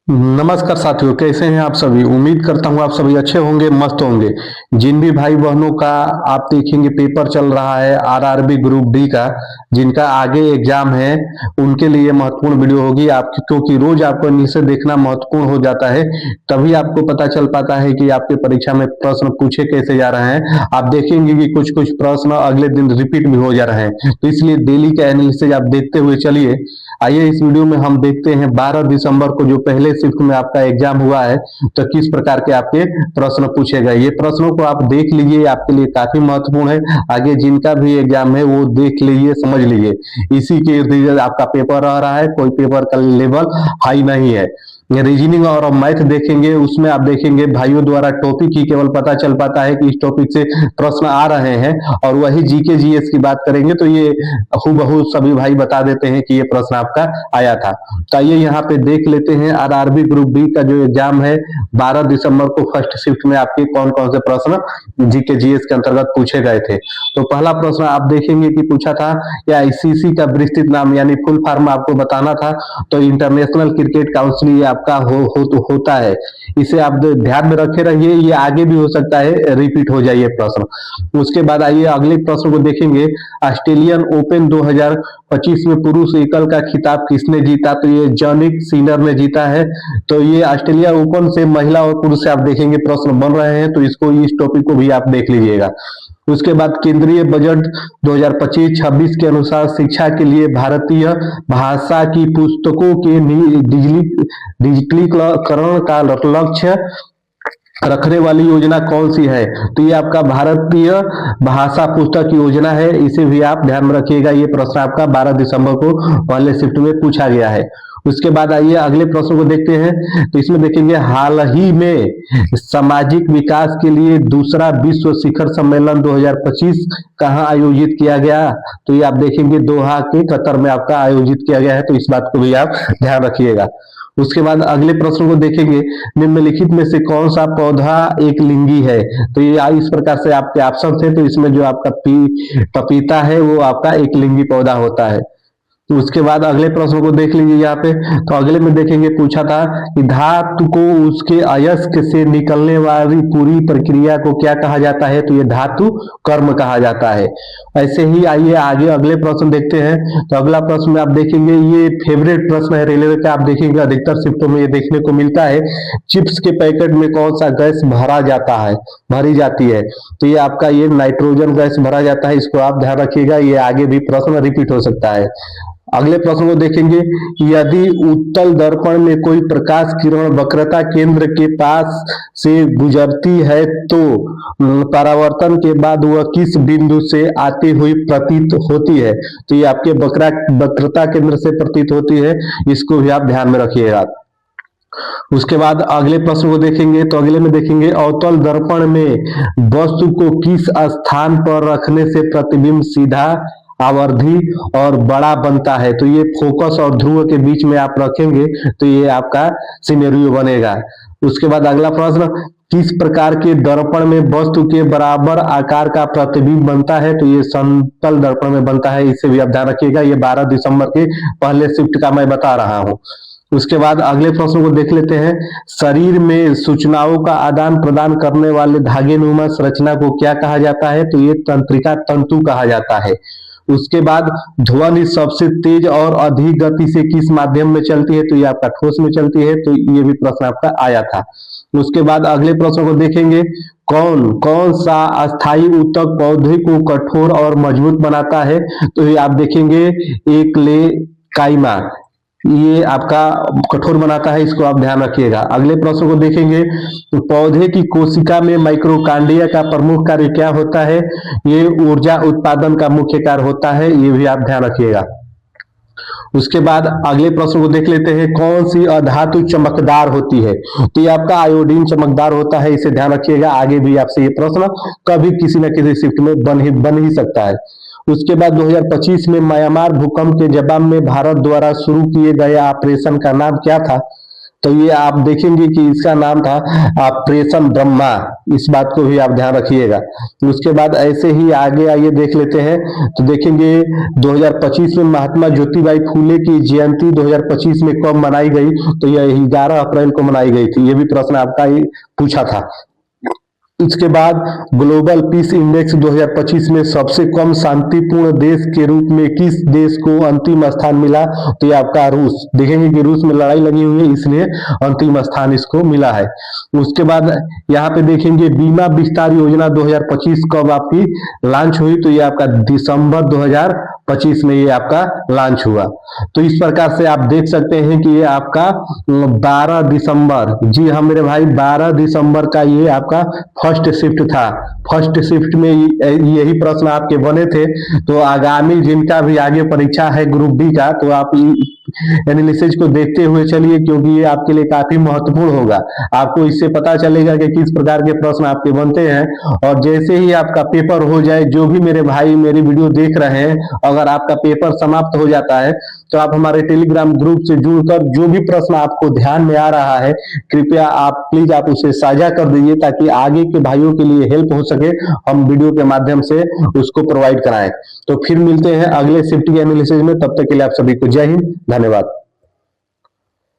नमस्कार साथियों, कैसे हैं आप सभी। उम्मीद करता हूं आप सभी अच्छे होंगे, मस्त होंगे। जिन भी भाई बहनों का आप देखेंगे पेपर चल रहा है आरआरबी ग्रुप डी का, जिनका आगे एग्जाम है, उनके लिए महत्वपूर्ण वीडियो होगी आपकी, क्योंकि रोज आपको इनसे देखना महत्वपूर्ण हो जाता है। तभी आपको पता चल पाता है कि आपके परीक्षा में प्रश्न पूछे कैसे जा रहे हैं। आप देखेंगे कि कुछ कुछ प्रश्न अगले दिन रिपीट भी हो जा रहे हैं, तो इसलिए डेली का एनालिसिस आप देखते हुए चलिए। आइए इस वीडियो में हम देखते हैं 12 दिसंबर को जो पहले शिफ्ट में आपका एग्जाम हुआ है, तो किस प्रकार के आपके प्रश्न पूछे गए। ये प्रश्नों को आप देख लीजिए, आपके लिए काफी महत्वपूर्ण है। आगे जिनका भी एग्जाम है वो देख लीजिए, समझ लीजिए। इसी के इर्द आपका पेपर रह रहा है, कोई पेपर का लेवल हाई नहीं है। रीजनिंग और मैथ देखेंगे, उसमें आप देखेंगे भाइयों द्वारा टॉपिक ही केवल पता चल पाता है कि इस टॉपिक से प्रश्न आ रहे हैं, और वही जीके जीएस की बात करेंगे तो ये हूबहू सभी भाई बता देते हैं कि ये प्रश्न आपका आया था। तो आइए यहाँ पे देख लेते हैं आरआरबी ग्रुप बी का जो एग्जाम है 12 दिसंबर को फर्स्ट शिफ्ट में आपके कौन कौन से प्रश्न जीके जीएस के अंतर्गत पूछे गए थे। तो पहला प्रश्न आप देखेंगे कि पूछा था या आईसीसी का विस्तृत नाम यानी फुल फॉर्म आपको बताना था। तो इंटरनेशनल क्रिकेट काउंसिल आपका होता है। इसे आप ध्यान में रखे रहिए, ये आगे भी हो सकता है रिपीट हो जाए ये प्रश्न। उसके बाद आइए अगले प्रश्न को देखेंगे। ऑस्ट्रेलियन ओपन 2025 में पुरुष एकल का खिताब किसने जीता। तो ये जॉनिक सिनर ने जीता है। तो ये ऑस्ट्रेलिया ओपन से महिला और पुरुष से आप देखेंगे प्रश्न बन रहे हैं, तो इसको इस टॉपिक को भी आप देख लीजिएगा। उसके बाद केंद्रीय बजट 2025-26 के अनुसार शिक्षा के लिए भारतीय भाषा की पुस्तकों के डिजिटलीकरण का लक्ष्य रखने वाली योजना कौन सी है। तो ये आपका भारतीय भाषा पुस्तक योजना है, इसे भी आप ध्यान में रखिएगा। ये प्रश्न आपका 12 दिसंबर को पहले शिफ्ट में पूछा गया है। उसके बाद आइए अगले प्रश्न को देखते हैं। तो इसमें देखेंगे हाल ही में सामाजिक विकास के लिए दूसरा विश्व शिखर सम्मेलन 2025 कहाँ आयोजित किया गया। तो ये आप देखेंगे दोहा के कतर में आपका आयोजित किया गया है, तो इस बात को भी आप ध्यान रखिएगा। उसके बाद अगले प्रश्न को देखेंगे, निम्नलिखित में से कौन सा पौधा एक लिंगी है। तो ये इस प्रकार से आपके ऑप्शन थे, तो इसमें जो आपका पपीता है वो आपका एक लिंगी पौधा होता है। तो उसके बाद अगले प्रश्न को देख लीजिए यहाँ पे। तो अगले में देखेंगे पूछा था कि धातु को उसके अयस्क से निकलने वाली पूरी प्रक्रिया को क्या कहा जाता है। तो ये धातु कर्म कहा जाता है। ऐसे ही आइए आगे अगले प्रश्न देखते हैं। तो अगला प्रश्न में आप देखेंगे, ये फेवरेट प्रश्न है रेलवे का, आप देखेंगे अधिकतर शिफ्टों में ये देखने को मिलता है। चिप्स के पैकेट में कौन सा गैस भरा जाता है, भरी जाती है। तो ये आपका ये नाइट्रोजन गैस भरा जाता है, इसको आप ध्यान रखिएगा, ये आगे भी प्रश्न रिपीट हो सकता है। अगले प्रश्न को देखेंगे, यदि उत्तल दर्पण में कोई प्रकाश किरण वक्रता केंद्र के पास से गुजरती है तो परावर्तन के बाद वह किस बिंदु से आती हुई प्रतीत होती है। तो ये आपके वक्रता केंद्र से प्रतीत होती है, इसको भी आप ध्यान में रखिएगा। उसके बाद अगले प्रश्न को देखेंगे। तो अगले में देखेंगे, अवतल दर्पण में वस्तु को किस स्थान पर रखने से प्रतिबिंब सीधा, आवर्धी और बड़ा बनता है। तो ये फोकस और ध्रुव के बीच में आप रखेंगे तो ये आपका सिनेरियो बनेगा। उसके बाद अगला प्रश्न, किस प्रकार के दर्पण में वस्तु के बराबर आकार का प्रतिबिंब बनता है। तो ये समतल दर्पण में बनता है, इसे भी आप ध्यान रखिएगा। ये 12 दिसंबर के पहले शिफ्ट का मैं बता रहा हूँ। उसके बाद अगले प्रश्न को देख लेते हैं, शरीर में सूचनाओं का आदान प्रदान करने वाले धागे नुमा संरचना को क्या कहा जाता है। तो ये तंत्रिका तंतु कहा जाता है। उसके बाद ध्वनि सबसे तेज और अधिक गति से किस माध्यम में चलती है। तो ये आपका ठोस में चलती है, तो ये भी प्रश्न आपका आया था। उसके बाद अगले प्रश्न को देखेंगे, कौन कौन सा अस्थायी ऊतक पौधे को कठोर और मजबूत बनाता है। तो ये आप देखेंगे एक ले काइमा, ये आपका कठोर बनाता है, इसको आप ध्यान रखिएगा। अगले प्रश्न को देखेंगे, तो पौधे की कोशिका में माइक्रोकांडिया का प्रमुख कार्य क्या होता है। ये ऊर्जा उत्पादन का मुख्य कार्य होता है, ये भी आप ध्यान रखिएगा। उसके बाद अगले प्रश्न को देख लेते हैं, कौन सी अधातु चमकदार होती है। तो ये आपका आयोडीन चमकदार होता है, इसे ध्यान रखिएगा। आगे भी आपसे ये प्रश्न कभी किसी न किसी शिफ्ट में बन ही सकता है। उसके बाद 2025 में म्यांमार भूकंप के जवाब में भारत द्वारा शुरू किए गए ऑपरेशन का नाम क्या था। तो ये आप देखेंगे कि इसका नाम था ऑपरेशन ब्रह्मा, इस बात को भी आप ध्यान रखिएगा। उसके बाद ऐसे ही आगे आइए देख लेते हैं, तो देखेंगे 2025 में महात्मा ज्योतिबाई फूले की जयंती 2025 में कब मनाई गई, तो यह 11 अप्रैल को मनाई गई थी। ये भी प्रश्न आपका ही पूछा था। इसके बाद ग्लोबल पीस इंडेक्स 2025 में सबसे कम शांतिपूर्ण देश के रूप में किस देश को अंतिम स्थान मिला, तो ये आपका रूस। देखेंगे कि रूस में लड़ाई लगी हुई है, इसलिए अंतिम स्थान इसको मिला है। उसके बाद यहाँ पे देखेंगे बीमा विस्तार योजना 2025 कब आपकी लॉन्च हुई, तो ये आपका दिसंबर 2025 में ये आपका लॉन्च हुआ। तो इस प्रकार से आप देख सकते हैं कि ये आपका 12 दिसंबर, जी हाँ मेरे भाई, 12 दिसंबर का ये आपका फर्स्ट शिफ्ट था। फर्स्ट शिफ्ट में यही प्रश्न आपके बने थे। तो आगामी जिनका भी आगे परीक्षा है ग्रुप बी का, तो आप एनालिसिस को देखते हुए चलिए, क्योंकि ये आपके लिए काफी महत्वपूर्ण होगा। आपको इससे पता चलेगा कि किस प्रकार के प्रश्न आपके बनते हैं। और जैसे ही आपका पेपर हो जाए, जो भी मेरे भाई मेरी वीडियो देख रहे हैं, अगर आपका पेपर समाप्त हो जाता है तो आप हमारे टेलीग्राम ग्रुप से जुड़कर जो भी प्रश्न आपको ध्यान में आ रहा है, कृपया आप प्लीज आप उसे साझा कर दीजिए, ताकि आगे के भाइयों के लिए हेल्प हो सके, हम वीडियो के माध्यम से उसको प्रोवाइड कराएं। तो फिर मिलते हैं अगले शिफ्ट के एनालिसिस में, तब तक के लिए आप सभी को जय हिंद, धन्यवाद।